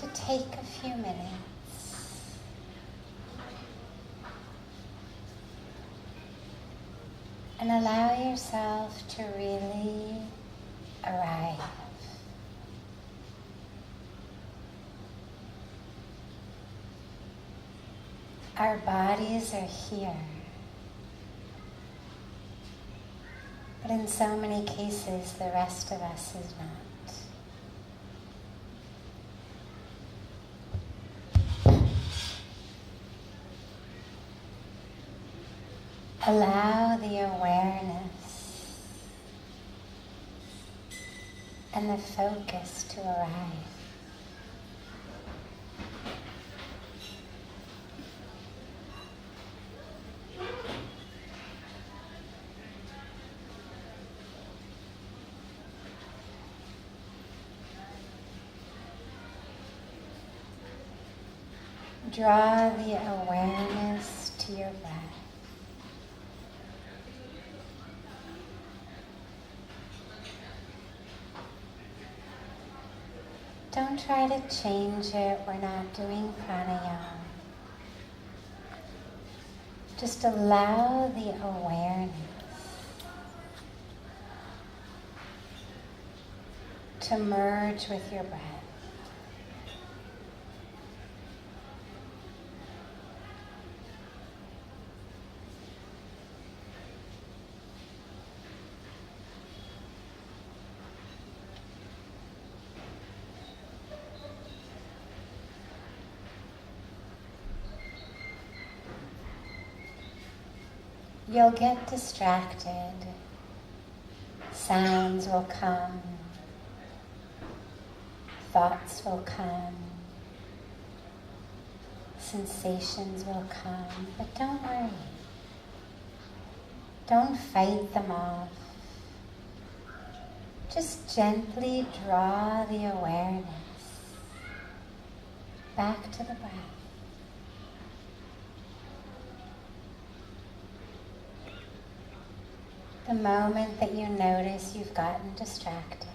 to take a few minutes and allow yourself to really arrive. Our bodies are here, but in so many cases the rest of us is not. Allow the awareness and the focus to arrive. Draw the awareness to your breath. Don't try to change it. We're not doing pranayama. Just allow the awareness to merge with your breath. You'll get distracted. Sounds will come. Thoughts will come. Sensations will come. But don't worry. Don't fight them off. Just gently draw the awareness back to the breath. The moment that you notice you've gotten distracted,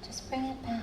just bring it back.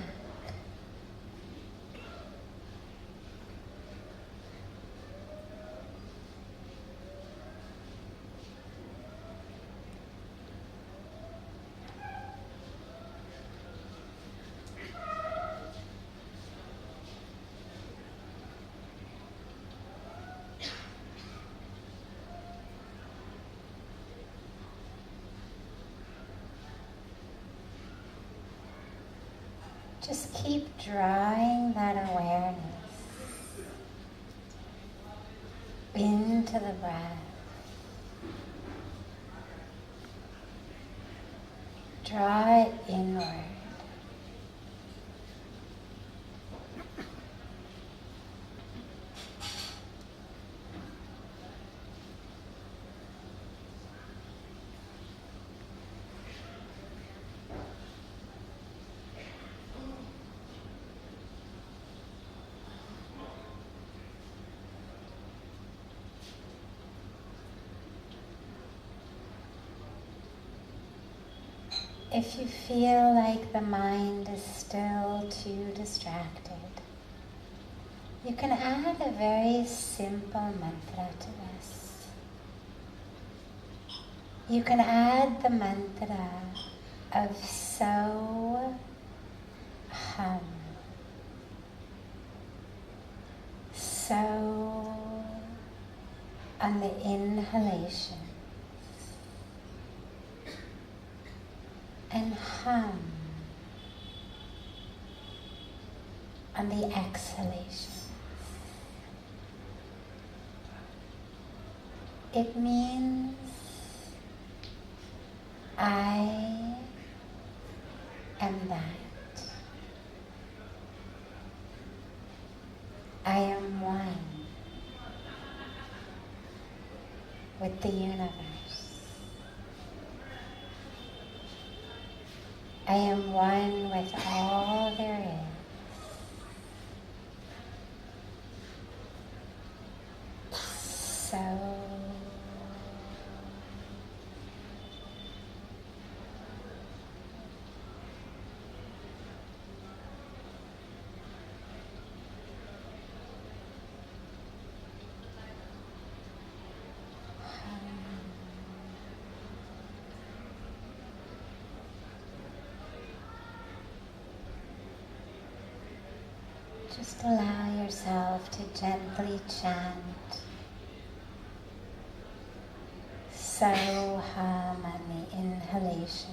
Just keep drawing that awareness into the breath. Draw it inward. If you feel like the mind is still too distracted, you can add a very simple mantra to this. You can add the mantra of so hum. So on the inhalation. And hum on the exhalation. It means I am that. I am one with the universe. I am one with all there is. So Just allow yourself to gently chant Soham on the inhalations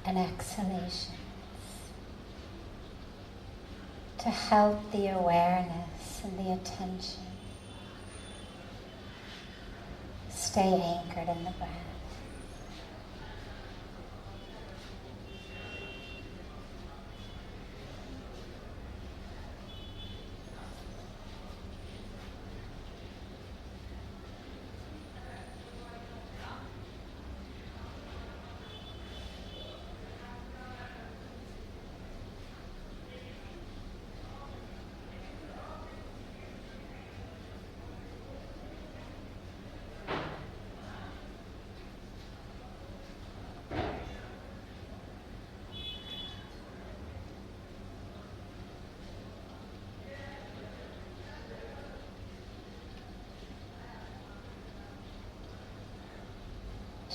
and exhalations to help the awareness and the attention stay anchored in the breath.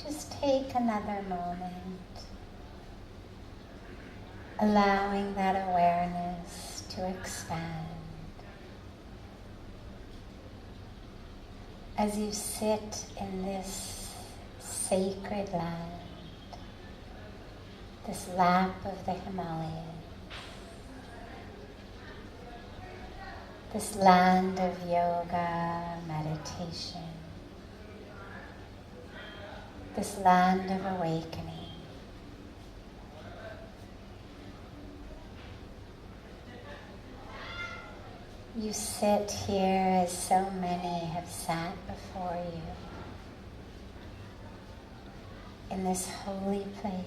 Just take another moment, allowing that awareness to expand. As you sit in this sacred land, this lap of the Himalayas, this land of yoga, meditation, this land of awakening. You sit here as so many have sat before you, in this holy place.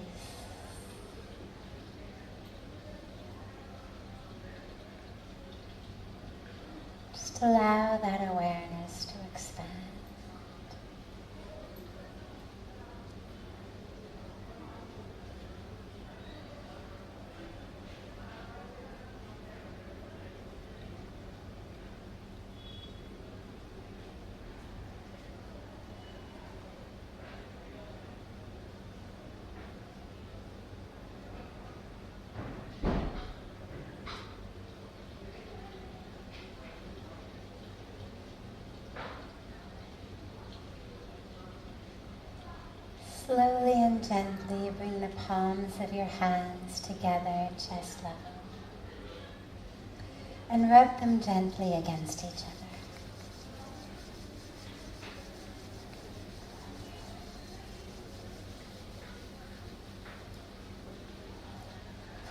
Just allow that awareness to expand. Slowly and gently bring the palms of your hands together, chest level, and rub them gently against each other.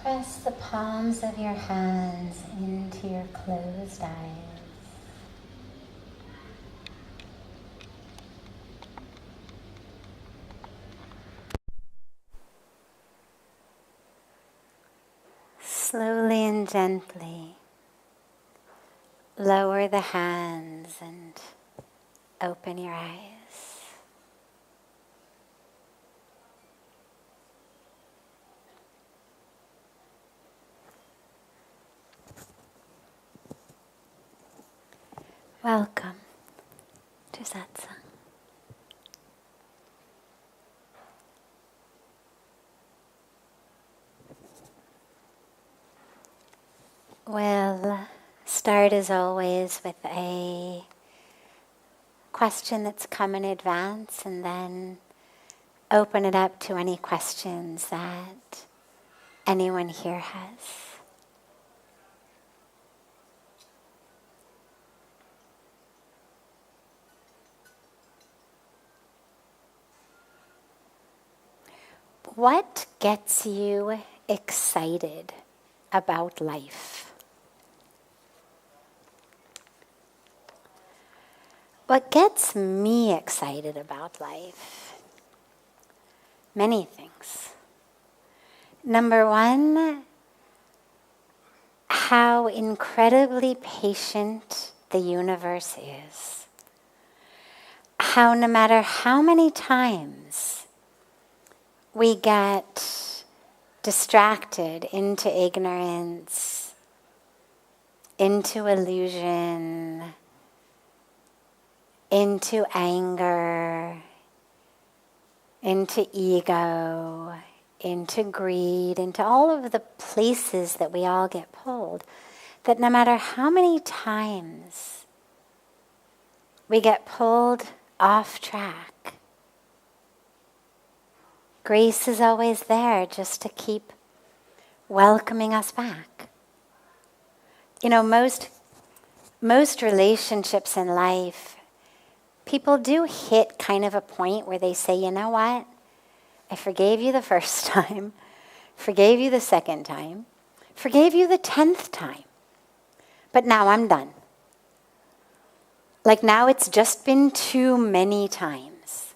Press the palms of your hands into your closed eyes. Slowly and gently lower the hands and open your eyes. Welcome to Satsang. We'll start as always with a question that's come in advance and then open it up to any questions that anyone here has. What gets you excited about life? What gets me excited about life? Many things. Number one, how incredibly patient the universe is. How no matter how many times we get distracted into ignorance, into illusion, into anger, into ego, into greed, into all of the places that we all get pulled, that no matter how many times we get pulled off track, grace is always there just to keep welcoming us back. You know, most relationships in life, people do hit kind of a point where they say, you know what? I forgave you the first time, forgave you the second time, forgave you the 10th time, but now I'm done. Like now it's just been too many times.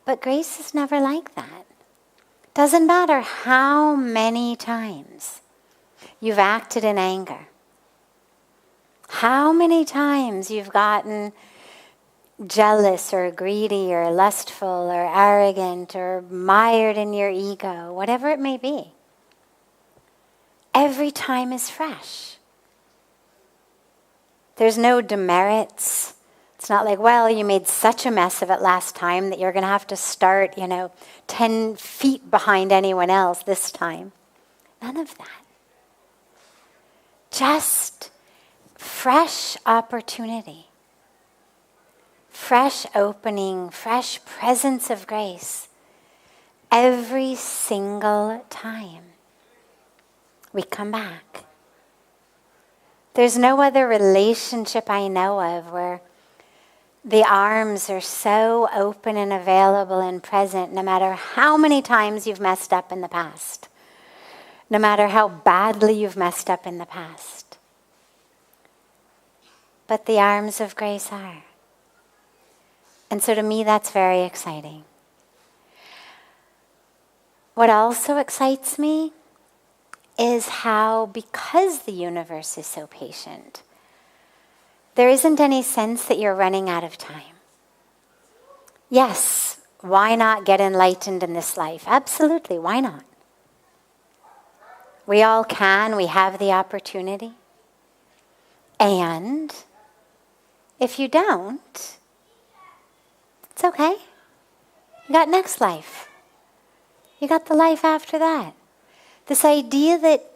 But grace is never like that. Doesn't matter how many times you've acted in anger, how many times you've gotten jealous or greedy or lustful or arrogant or mired in your ego, whatever it may be. Every time is fresh. There's no demerits. It's not like, well, you made such a mess of it last time that you're going to have to start, 10 feet behind anyone else this time. None of that. Just fresh opportunity. Fresh opening, fresh presence of grace every single time we come back. There's no other relationship I know of where the arms are so open and available and present no matter how many times you've messed up in the past, no matter how badly you've messed up in the past. But the arms of grace are. And so to me, that's very exciting. What also excites me is how, because the universe is so patient, there isn't any sense that you're running out of time. Yes, why not get enlightened in this life? Absolutely, why not? We all can, we have the opportunity. And if you don't, it's okay. You got next life. You got the life after that. This idea that,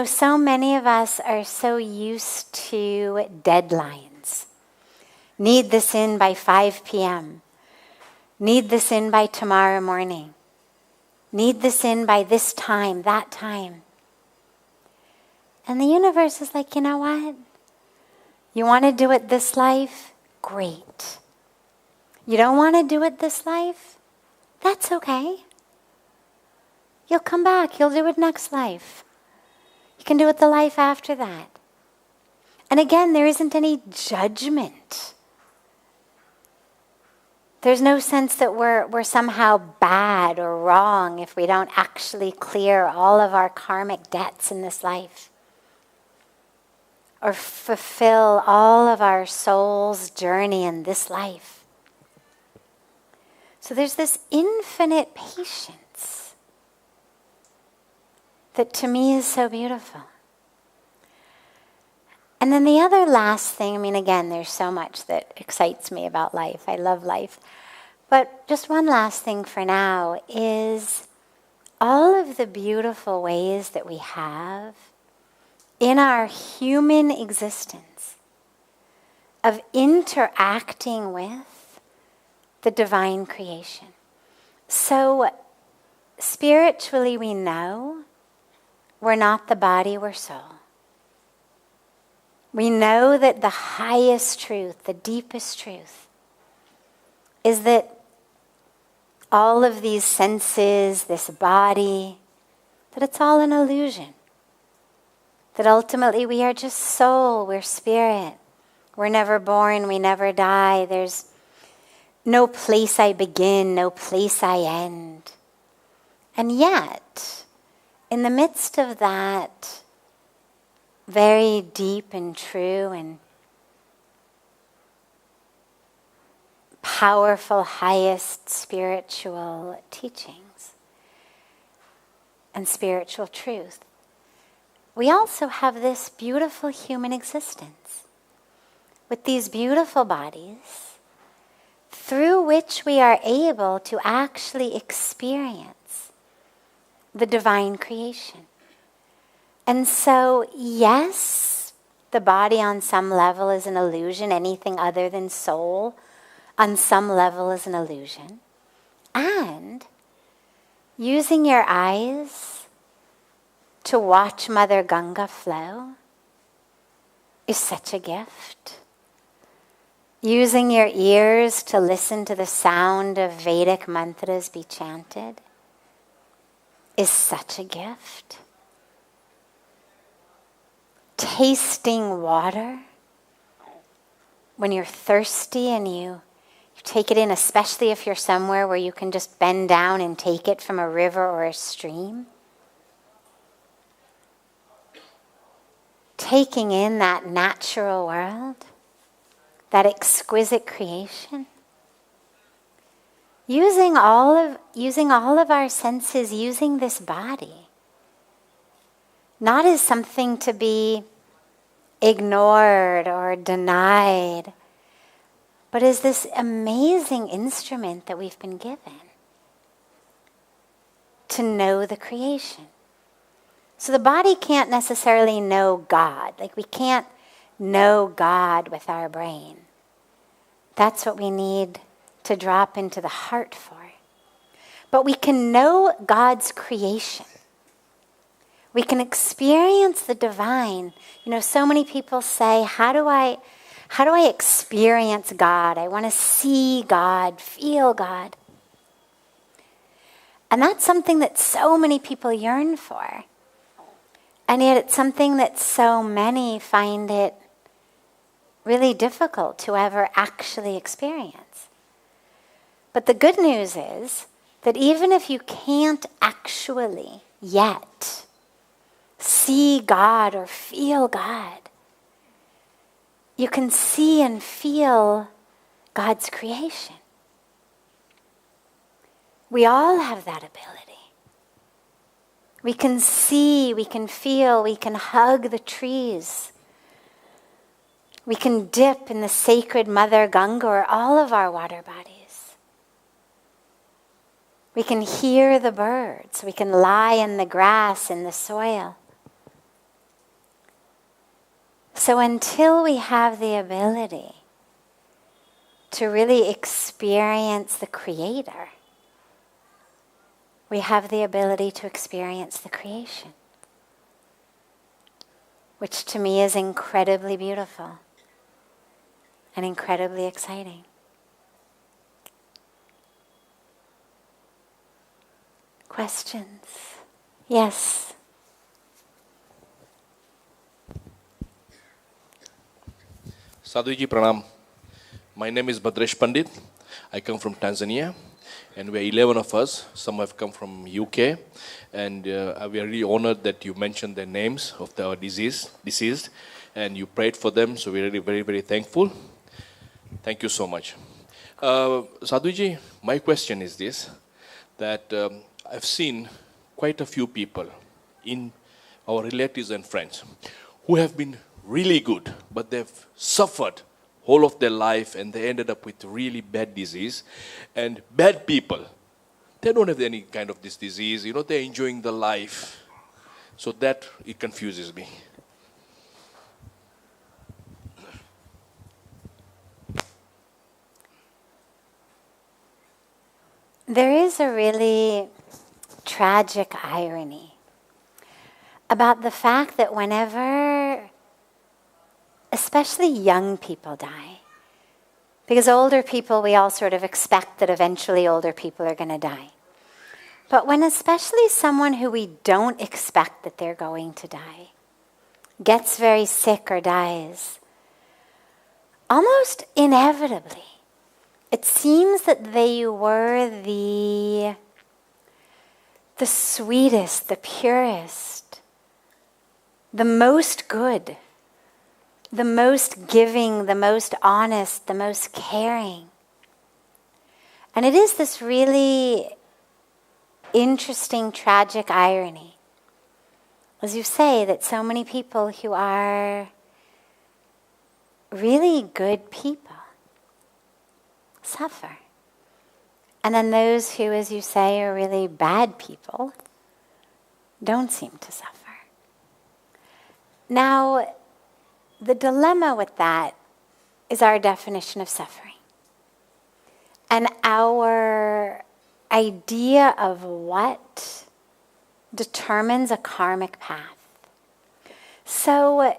so many of us are so used to deadlines. Need this in by 5 p.m. Need this in by tomorrow morning. Need this in by this time, that time. And the universe is like, you know what? You want to do it this life? Great. You don't want to do it this life? That's okay. You'll come back. You'll do it next life. You can do it the life after that. And again, there isn't any judgment. There's no sense that we're somehow bad or wrong if we don't actually clear all of our karmic debts in this life, or fulfill all of our soul's journey in this life. So there's this infinite patience that to me is so beautiful. And then the other last thing, again, there's so much that excites me about life. I love life. But just one last thing for now is all of the beautiful ways that we have in our human existence of interacting with the divine creation. So spiritually we know we're not the body, we're soul. We know that the highest truth, the deepest truth, is that all of these senses, this body, that it's all an illusion. That ultimately we are just soul, we're spirit. We're never born, we never die. There's no place I begin, no place I end. And yet, in the midst of that very deep and true and powerful, highest spiritual teachings and spiritual truth, we also have this beautiful human existence with these beautiful bodies through which we are able to actually experience the divine creation. And so, yes, the body on some level is an illusion. Anything other than soul on some level is an illusion. And using your eyes to watch Mother Ganga flow is such a gift. Using your ears to listen to the sound of Vedic mantras be chanted is such a gift. Tasting water when you're thirsty and you take it in, especially if you're somewhere where you can just bend down and take it from a river or a stream. Taking in that natural world, that exquisite creation. Using all of our senses, using this body, not as something to be ignored or denied, but as this amazing instrument that we've been given to know the creation. So the body can't necessarily know God. Like, we can't know God with our brain. That's what we need to drop into the heart for. But we can know God's creation. We can experience the divine. You know, so many people say, how do I experience God? I want to see God, feel God. And that's something that so many people yearn for. And yet it's something that so many find it really difficult to ever actually experience. But the good news is that even if you can't actually yet see God or feel God, you can see and feel God's creation. We all have that ability. We can see, we can feel, we can hug the trees. We can dip in the sacred Mother Ganga or all of our water bodies. We can hear the birds. We can lie in the grass, in the soil. So until we have the ability to really experience the Creator, we have the ability to experience the creation, which to me is incredibly beautiful and incredibly exciting. Questions? Yes. Sadhviji Pranam. My name is Bhadresh Pandit. I come from Tanzania, and we are 11 of us. Some have come from UK, and we are really honored that you mentioned the names of our deceased, and you prayed for them. So we're really very, very thankful. Thank you so much. Sadhviji, my question is this, that I've seen quite a few people in our relatives and friends who have been really good, but they've suffered whole of their life and they ended up with really bad disease. And bad people, they don't have any kind of this disease, you know, they're enjoying the life. So that, it confuses me. There is a really tragic irony about the fact that whenever, especially young people die, because older people, we all sort of expect that eventually older people are going to die. But when especially someone who we don't expect that they're going to die gets very sick or dies, almost inevitably, it seems that they were the sweetest, the purest, the most good, the most giving, the most honest, the most caring. And it is this really interesting, tragic irony, as you say, that so many people who are really good people suffer. And then those who, as you say, are really bad people don't seem to suffer. Now, the dilemma with that is our definition of suffering. And our idea of what determines a karmic path. So,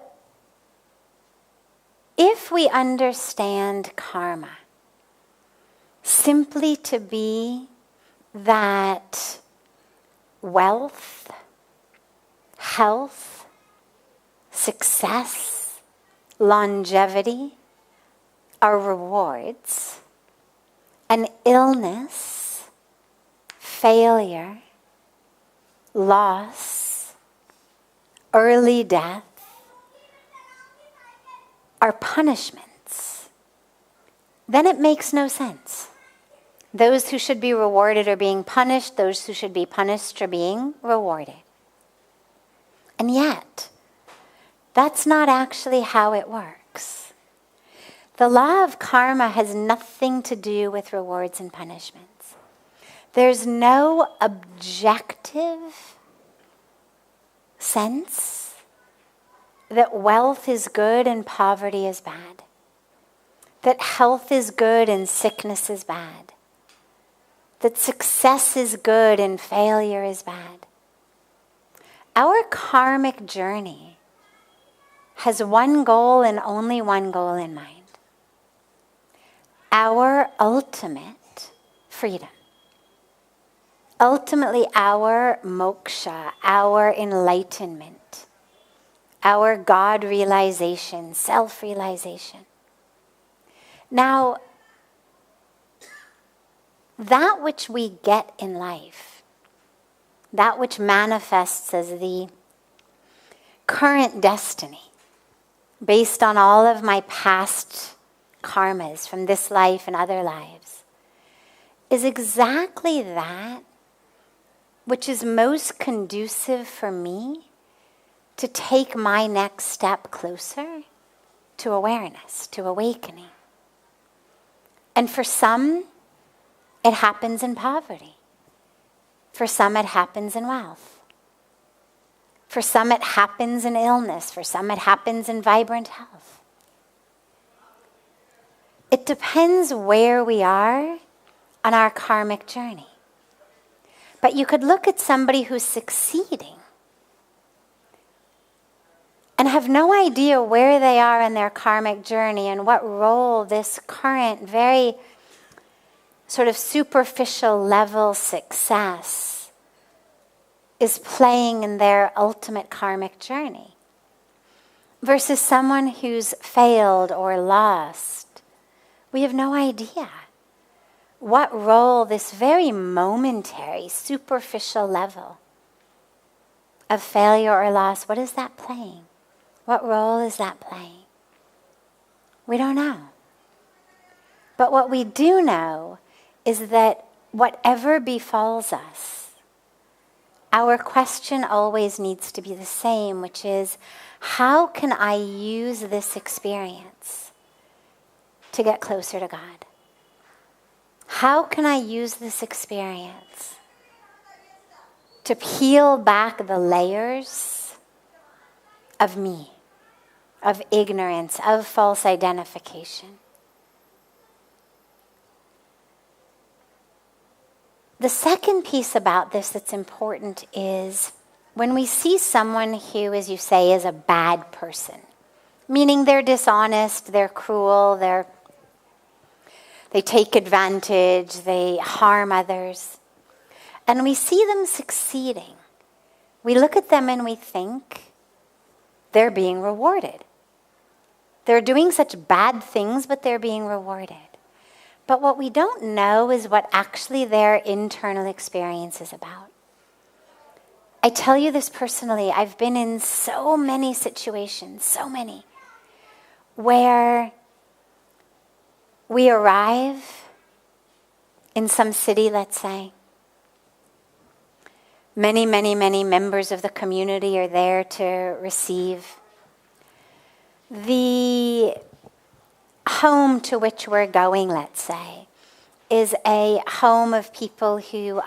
if we understand karma simply to be that wealth, health, success, longevity are rewards, and illness, failure, loss, early death are punishments, then it makes no sense. Those who should be rewarded are being punished, those who should be punished are being rewarded. And yet, that's not actually how it works. The law of karma has nothing to do with rewards and punishments. There's no objective sense that wealth is good and poverty is bad. That health is good and sickness is bad. That success is good and failure is bad. Our karmic journey has one goal and only one goal in mind. Our ultimate freedom. Ultimately, our moksha, our enlightenment, our God realization, self-realization. Now, that which we get in life, that which manifests as the current destiny, based on all of my past karmas from this life and other lives, is exactly that which is most conducive for me to take my next step closer to awareness, to awakening. And for some, it happens in poverty. For some, it happens in wealth. For some, it happens in illness. For some, it happens in vibrant health. It depends where we are on our karmic journey. But you could look at somebody who's succeeding and have no idea where they are in their karmic journey and what role this current, very sort of superficial level success is playing in their ultimate karmic journey. Versus someone who's failed or lost. We have no idea what role this very momentary, superficial level of failure or loss, what is that playing? What role is that playing? We don't know. But what we do know is that whatever befalls us, our question always needs to be the same, which is, how can I use this experience to get closer to God? How can I use this experience to peel back the layers of me, of ignorance, of false identification? The second piece about this that's important is when we see someone who, as you say, is a bad person, meaning they're dishonest, they're cruel, they take advantage, they harm others, and we see them succeeding. We look at them and we think they're being rewarded. They're doing such bad things, but they're being rewarded. But what we don't know is what actually their internal experience is about. I tell you this personally, I've been in so many situations, so many, where we arrive in some city, let's say. Many, many, many members of the community are there to receive. The home to which we're going, let's say, is a home of people who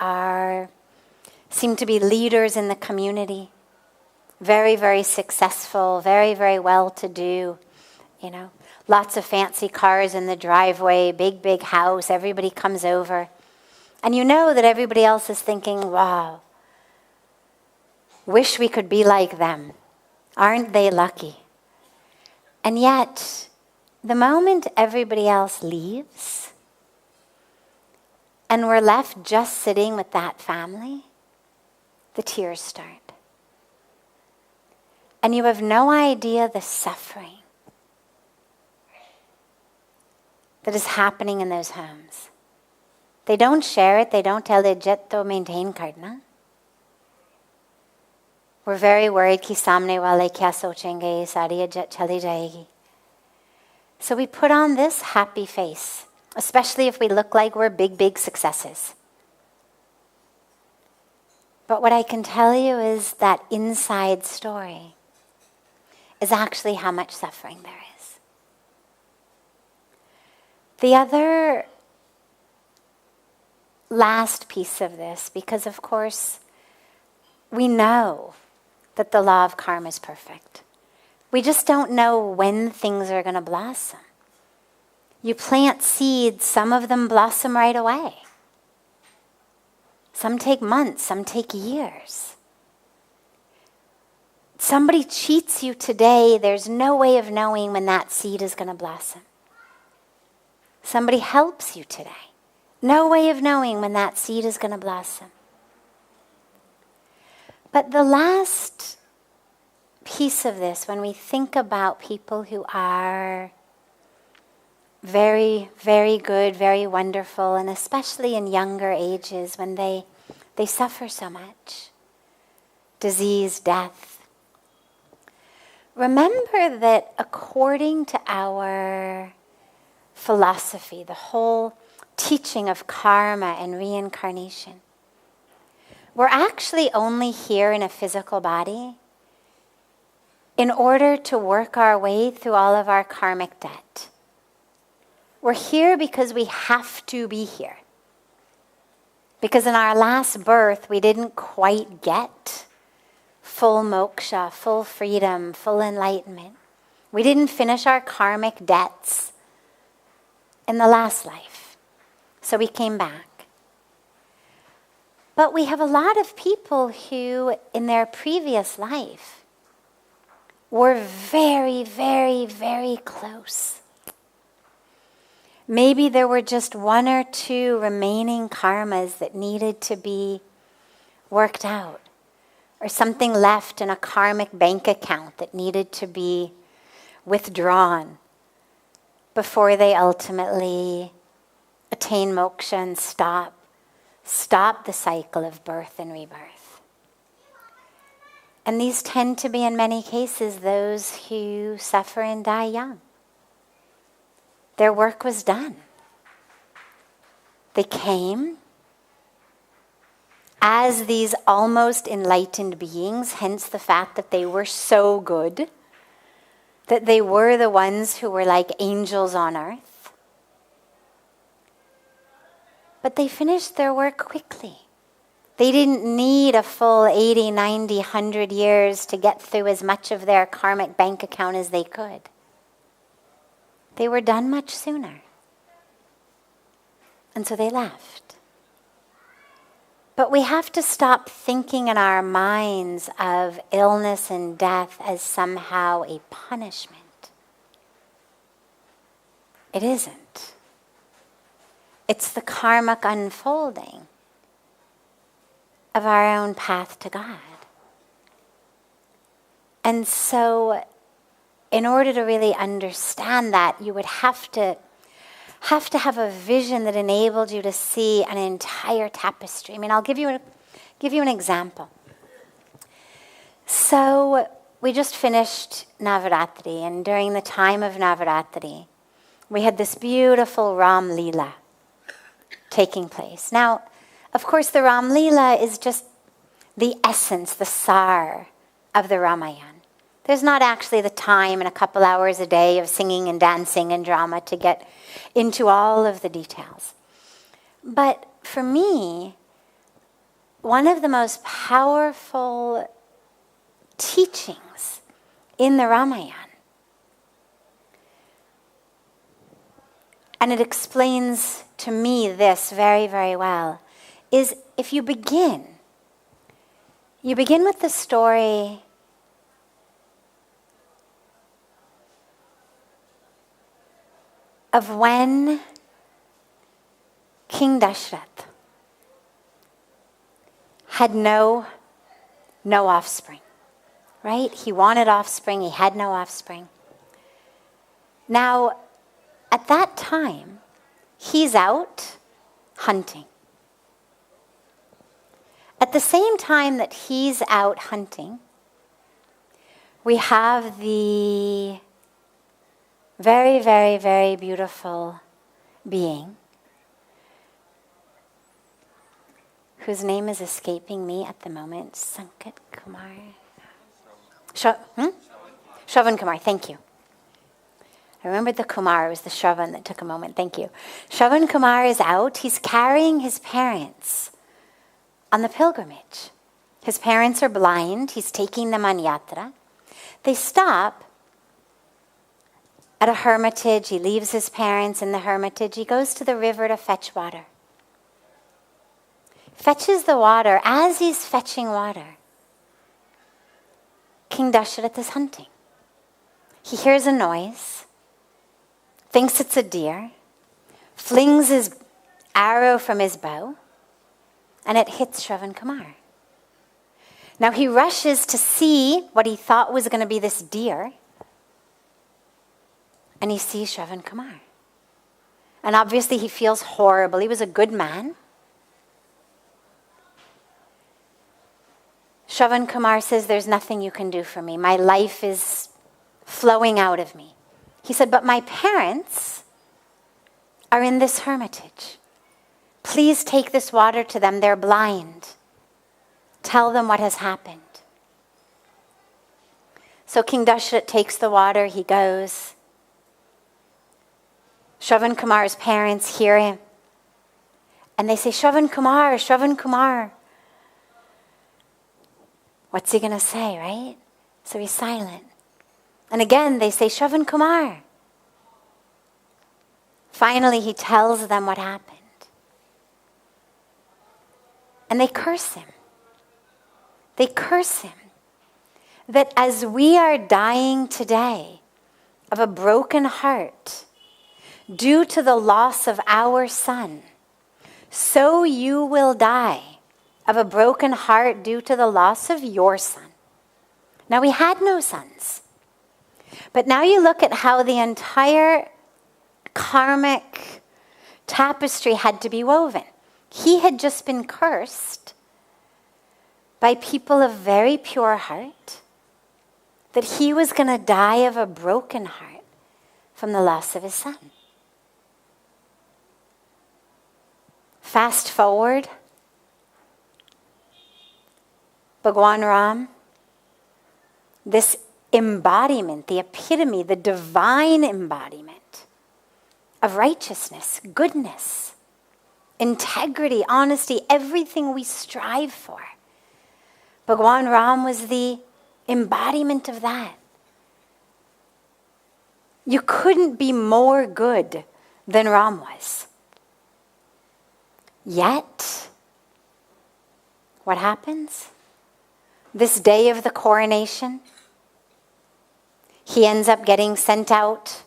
seem to be leaders in the community. Very, very successful, very, very well-to-do, lots of fancy cars in the driveway, big, big house, everybody comes over. And you know that everybody else is thinking, wow, wish we could be like them. Aren't they lucky? And yet, the moment everybody else leaves, and we're left just sitting with that family, the tears start. And you have no idea the suffering that is happening in those homes. They don't share it. They don't tell the jet to maintain karna. We're very worried ki samne wale kya sochenge, sari jet chali jayegi. So we put on this happy face, especially if we look like we're big, big successes. But what I can tell you is that inside story is actually how much suffering there is. The other last piece of this, because of course we know that the law of karma is perfect. We just don't know when things are going to blossom. You plant seeds, some of them blossom right away. Some take months, some take years. Somebody cheats you today, there's no way of knowing when that seed is going to blossom. Somebody helps you today. No way of knowing when that seed is going to blossom. But the last piece of this, when we think about people who are very, very good, very wonderful, and especially in younger ages when they suffer so much, disease, death, remember that according to our philosophy, the whole teaching of karma and reincarnation, we're actually only here in a physical body in order to work our way through all of our karmic debt. We're here because we have to be here. Because in our last birth, we didn't quite get full moksha, full freedom, full enlightenment. We didn't finish our karmic debts in the last life. So we came back. But we have a lot of people who, in their previous life, were very, very, very close. Maybe there were just one or two remaining karmas that needed to be worked out, or something left in a karmic bank account that needed to be withdrawn before they ultimately attain moksha and stop the cycle of birth and rebirth. And these tend to be, in many cases, those who suffer and die young. Their work was done. They came as these almost enlightened beings, hence the fact that they were so good, that they were the ones who were like angels on earth. But they finished their work quickly. They didn't need a full 80, 90, 100 years to get through as much of their karmic bank account as they could. They were done much sooner. And so they left. But we have to stop thinking in our minds of illness and death as somehow a punishment. It isn't. It's the karmic unfolding of our own path to God. And so, in order to really understand that, you would have to have a vision that enabled you to see an entire tapestry. I mean, I'll give you an example. So, we just finished Navaratri, and during the time of Navaratri, we had this beautiful Ram Leela taking place. Now, of course, the Ram Leela is just the essence, the sar of the Ramayana. There's not actually the time and a couple hours a day of singing and dancing and drama to get into all of the details. But for me, one of the most powerful teachings in the Ramayana, and it explains to me this very, very well, is if you begin with the story of when King Dashrath had no offspring, right? He wanted offspring, he had no offspring. Now, at that time, he's out hunting. At the same time that he's out hunting, we have the very, very, very beautiful being whose name is escaping me at the moment. Sankat Kumar. Shravan Kumar, thank you. I remembered the Kumar, it was the Shravan that took a moment, thank you. Shravan Kumar is out, he's carrying his parents on the pilgrimage. His parents are blind, he's taking them on yatra. They stop at a hermitage, he leaves his parents in the hermitage, he goes to the river to fetch water. Fetches the water. As he's fetching water, King Dashrath is hunting. He hears a noise, thinks it's a deer, flings his arrow from his bow, and it hits Shravan Kumar. Now he rushes to see what he thought was going to be this deer, and he sees Shravan Kumar. And obviously he feels horrible. He was a good man. Shravan Kumar says, there's nothing you can do for me. My life is flowing out of me. He said, but my parents are in this hermitage. Please take this water to them. They're blind. Tell them what has happened. So King Dashrath takes the water. He goes. Shravan Kumar's parents hear him. And they say, Shravan Kumar, Shravan Kumar. What's he going to say, right? So he's silent. And again, they say, Shravan Kumar. Finally, he tells them what happened. And they curse him. They curse him. That as we are dying today of a broken heart due to the loss of our son, so you will die of a broken heart due to the loss of your son. Now, we had no sons. But now you look at how the entire karmic tapestry had to be woven. He had just been cursed by people of very pure heart, that he was going to die of a broken heart from the loss of his son. Fast forward, Bhagwan Ram, this embodiment, the epitome, the divine embodiment of righteousness, goodness, integrity, honesty, everything we strive for. Bhagwan Ram was the embodiment of that. You couldn't be more good than Ram was. Yet, what happens? This day of the coronation, he ends up getting sent out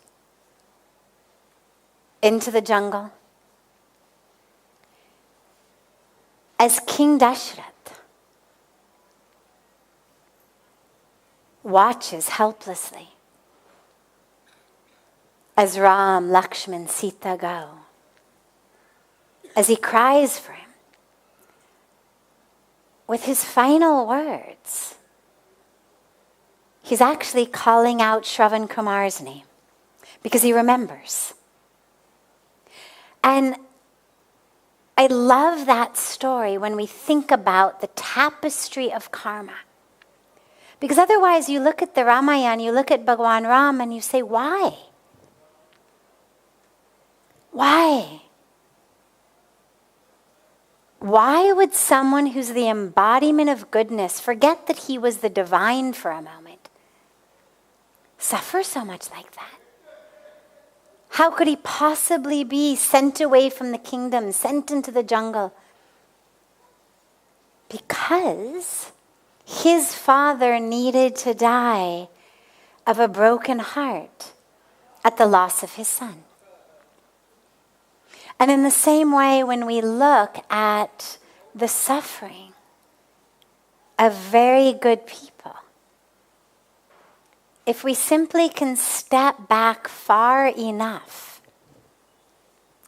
into the jungle. As King Dashrath watches helplessly as Ram, Lakshman, Sita go, as he cries for him, with his final words, he's actually calling out Shravan Kumar's name because he remembers. And I love that story when we think about the tapestry of karma. Because otherwise you look at the Ramayana, you look at Bhagwan Ram and you say, why? Why? Why would someone who's the embodiment of goodness forget that he was the divine for a moment? Suffer so much like that? How could he possibly be sent away from the kingdom, sent into the jungle? Because his father needed to die of a broken heart at the loss of his son. And in the same way, when we look at the suffering of very good people, if we simply can step back far enough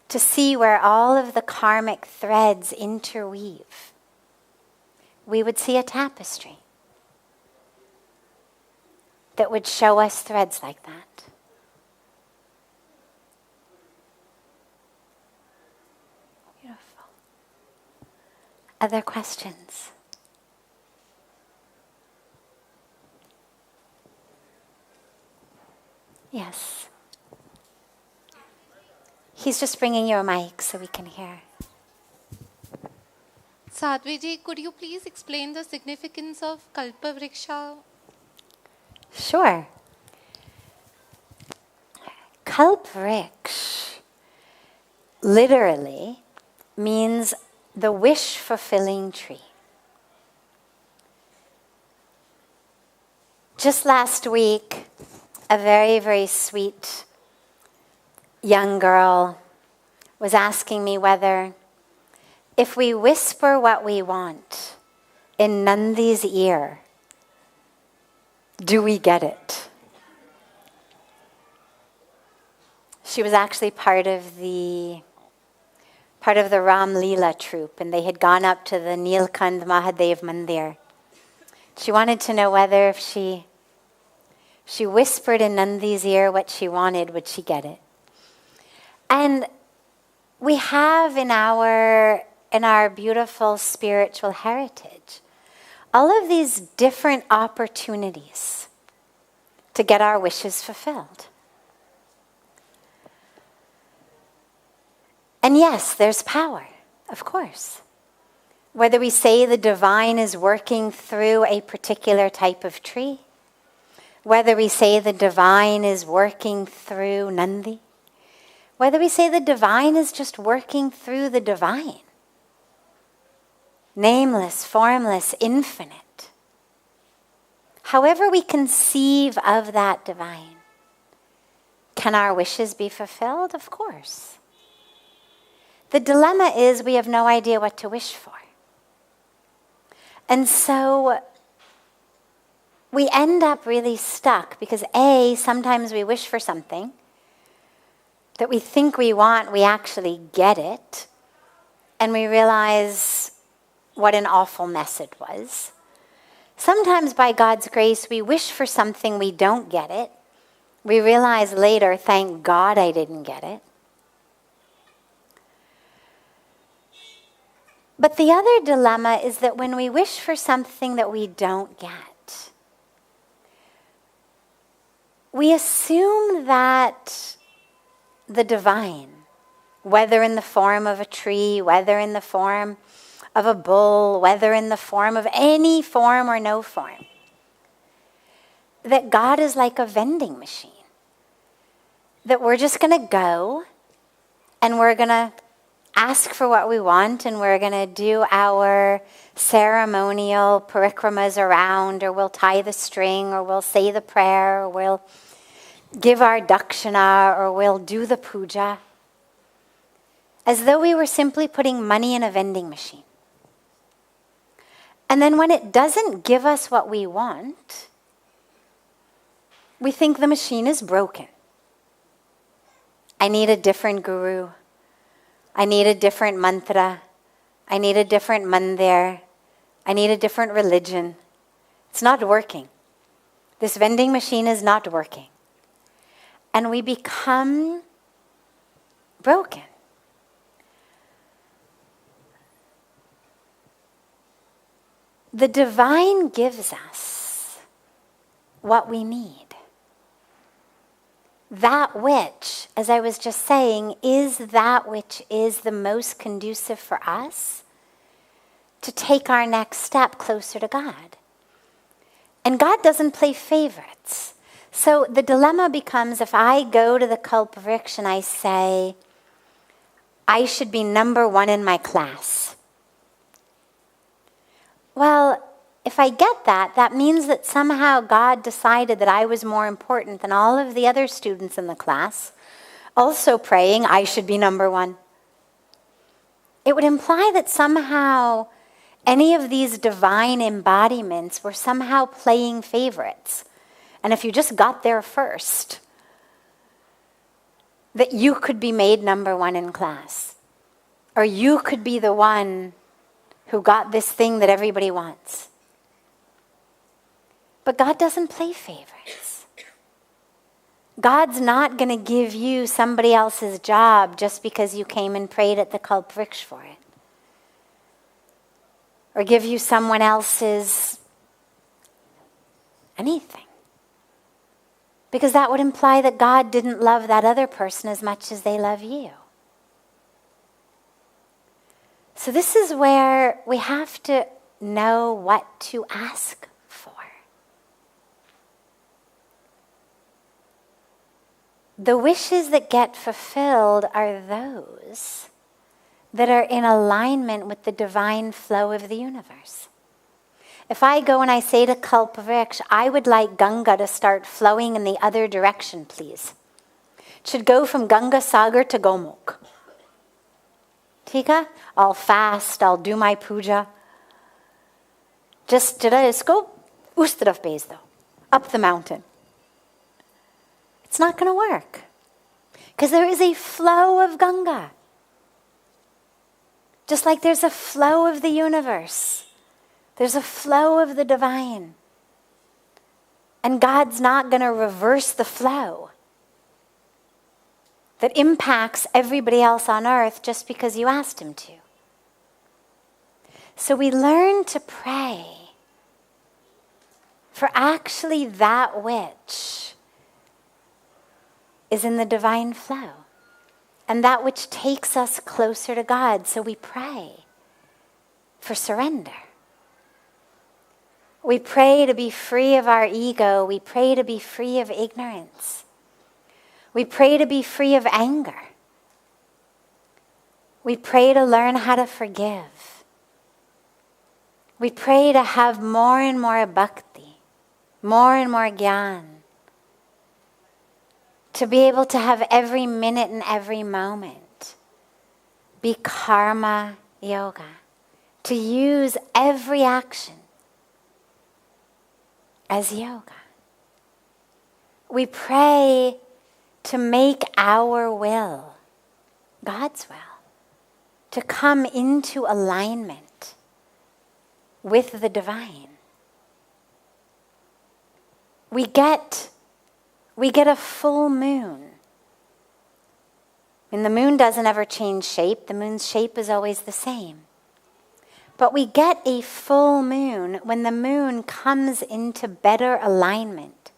to see where all of the karmic threads interweave, we would see a tapestry that would show us threads like that. Beautiful. Other questions? Yes. He's just bringing you a mic so we can hear. Sadhviji, could you please explain the significance of Kalpa Vriksha? Sure. Vriksha literally means the wish-fulfilling tree. Just last week, a very, very sweet young girl was asking me whether if we whisper what we want in Nandi's ear, do we get it? She was actually part of the Ram Leela troupe, and they had gone up to the Nilkand Mahadev Mandir. She wanted to know whether if she whispered in Nandi's ear what she wanted, would she get it? And we have in our beautiful spiritual heritage all of these different opportunities to get our wishes fulfilled. And yes, there's power, of course. Whether we say the divine is working through a particular type of tree, whether we say the divine is working through Nandi, whether we say the divine is just working through the divine, nameless, formless, infinite. However we conceive of that divine, can our wishes be fulfilled? Of course. The dilemma is we have no idea what to wish for. And so we end up really stuck because sometimes we wish for something that we think we want, we actually get it, and we realize what an awful mess it was. Sometimes by God's grace, we wish for something, we don't get it. We realize later, thank God I didn't get it. But the other dilemma is that when we wish for something that we don't get, we assume that the divine, whether in the form of a tree, whether in the form of a bull, whether in the form of any form or no form, that God is like a vending machine. That we're just going to go and we're going to ask for what we want and we're going to do our ceremonial parikramas around, or we'll tie the string, or we'll say the prayer, or we'll give our dakshina, or we'll do the puja, as though we were simply putting money in a vending machine. And then when it doesn't give us what we want, we think the machine is broken. I need a different guru. I need a different mantra. I need a different mandir. I need a different religion. It's not working. This vending machine is not working. And we become broken. The divine gives us what we need. That which, as I was just saying, is that which is the most conducive for us to take our next step closer to God. And God doesn't play favorites. So the dilemma becomes, if I go to the Kalpa Vriksha and I say, I should be number one in my class. Well, if I get that, that means that somehow God decided that I was more important than all of the other students in the class, also praying I should be number one. It would imply that somehow any of these divine embodiments were somehow playing favorites. And if you just got there first, that you could be made number one in class. Or you could be the one who got this thing that everybody wants. But God doesn't play favorites. God's not going to give you somebody else's job just because you came and prayed at the Kalpa Vriksha for it. Or give you someone else's anything. Because that would imply that God didn't love that other person as much as they love you. So this is where we have to know what to ask for. The wishes that get fulfilled are those that are in alignment with the divine flow of the universe. If I go and I say to Kalpa Vriksha, I would like Ganga to start flowing in the other direction, please. It should go from Ganga Sagar to Gomukh. Tika? I'll fast, I'll do my puja. Just go us taraf bhej do, up the mountain. It's not going to work. Because there is a flow of Ganga. Just like there's a flow of the universe. There's a flow of the divine. And God's not going to reverse the flow that impacts everybody else on earth just because you asked him to. So we learn to pray for actually that which is in the divine flow and that which takes us closer to God. So we pray for surrender. We pray to be free of our ego. We pray to be free of ignorance. We pray to be free of anger. We pray to learn how to forgive. We pray to have more and more bhakti, more and more gyan, to be able to have every minute and every moment be karma yoga, to use every action as yoga. We pray to make our will God's will, to come into alignment with the divine. We get a full moon. And the moon doesn't ever change shape. The moon's shape is always the same. But we get a full moon when the moon comes into better alignment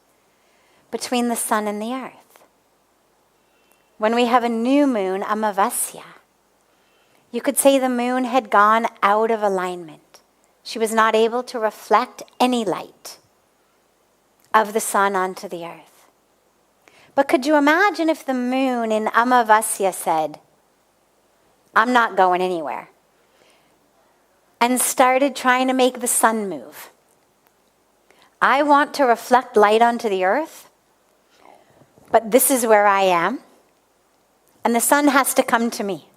between the sun and the earth. When we have a new moon, Amavasya, you could say the moon had gone out of alignment. She was not able to reflect any light of the sun onto the earth. But could you imagine if the moon in Amavasya said, I'm not going anywhere, and started trying to make the sun move? I want to reflect light onto the earth, but this is where I am, and the sun has to come to me.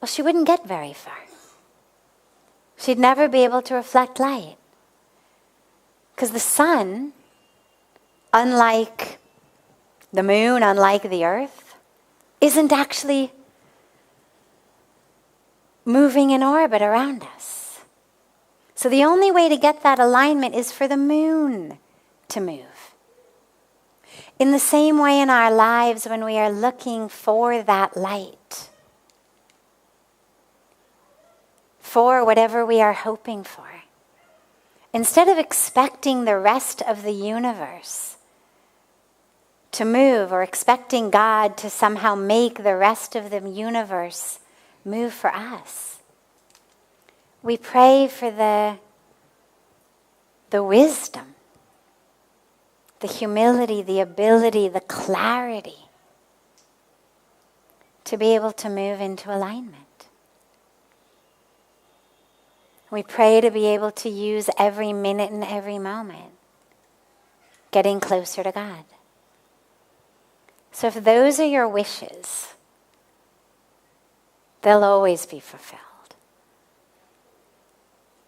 Well, she wouldn't get very far. She'd never be able to reflect light. Because the sun, unlike the moon, unlike the earth, isn't actually moving in orbit around us. So the only way to get that alignment is for the moon to move. In the same way in our lives, when we are looking for that light, for whatever we are hoping for, instead of expecting the rest of the universe to move or expecting God to somehow make the rest of the universe move for us. We pray for the wisdom, the humility, the ability, the clarity to be able to move into alignment. We pray to be able to use every minute and every moment getting closer to God. So if those are your wishes, they'll always be fulfilled.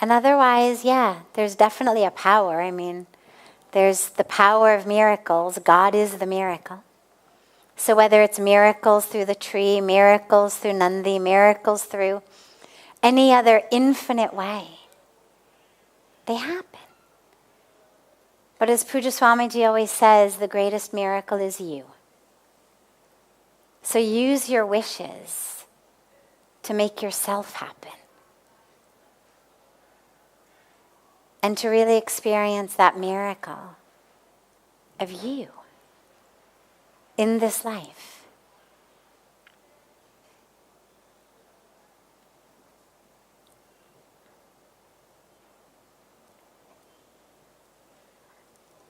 And otherwise, yeah, there's definitely a power. I mean, there's the power of miracles. God is the miracle. So whether it's miracles through the tree, miracles through Nandi, miracles through any other infinite way, they happen. But as Pujya Swamiji always says, the greatest miracle is you. So use your wishes to make yourself happen. And to really experience that miracle of you in this life.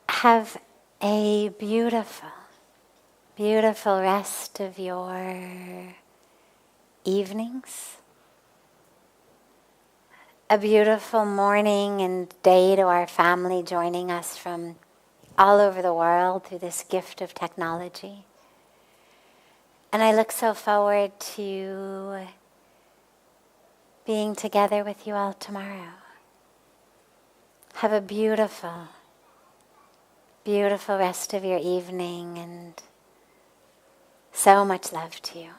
Have a beautiful, beautiful rest of your evenings. A beautiful morning and day to our family joining us from all over the world through this gift of technology. And I look so forward to being together with you all tomorrow. Have a beautiful, beautiful rest of your evening and so much love to you.